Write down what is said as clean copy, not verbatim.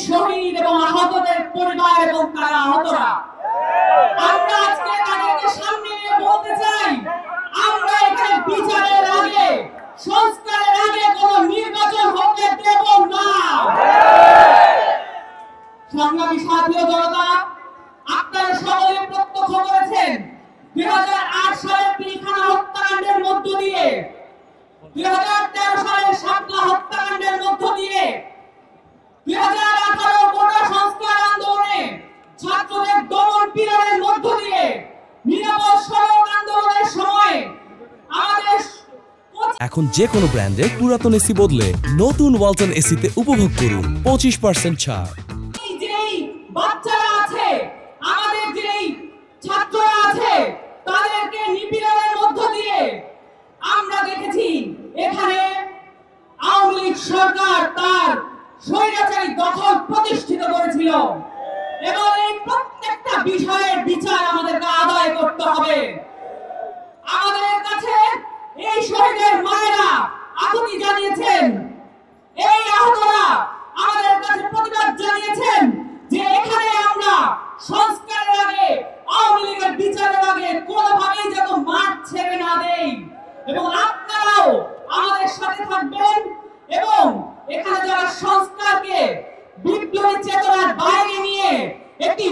শহীদ এবং আহতদের পরিবার এবং তারা আহতরা, আমরা আজকে তাদেরকে সামনে নিয়ে বলতে চাই, আমরা এখানে বিচারের আগে, সংস্কারের আগে কোনো নির্বাচন হতে দেব না। সংগ্রামী সাথী ও জনতা, আপনারা সকলে প্রত্যক্ষ করেছেন 2008 সালের পিলখানা হত্যাকাণ্ডের মধ্য দিয়ে, 2013 সালের শাপলা হত্যাকাণ্ডের মধ্য দিয়ে, 2018 কোটা সংস্কার আন্দোলনে ছাত্রদের দমন পীড়নের মধ্য দিয়ে, নিরাপদ সড়ক আন্দোলনের সময় আমাদের এখন যে কোনো ব্র্যান্ডের পুরাতন এসি বদলে নতুন ওয়ালটন এসিতে উপভোগ করুন 25% ছাড়। যেই বাচ্চারা আছে, আমাদের যেই ছাত্ররা আছে, তাদেরকে নিপীড়নের মধ্য দিয়ে আমরা দেখেছি এখানে আওয়ামী লীগ সরকার তার স্বৈরাচারী দখল প্রতিষ্ঠিত করেছিল এবং এই প্রত্যেকটা বিষয়ের বিচার আমাদেরকে আদায় করতে হবে। আমাদের কাছে এই শহীদের মায়েরা আকুতি জানিয়েছেন, এই আহতরা আমাদের কাছে প্রতিবাদ জানিয়েছেন যে এখানে আমরা সংস্কারের আগে, আওয়ামী লীগের বিচারের আগে কোনোভাবেই যেন মাঠ ছেড়ে না দেই এবং আপনারাও আমাদের সাথে থাকবেন এবং এখানে যারা সংস্কারকে বিপ্লবী চেতনার বাইরে নিয়ে একটি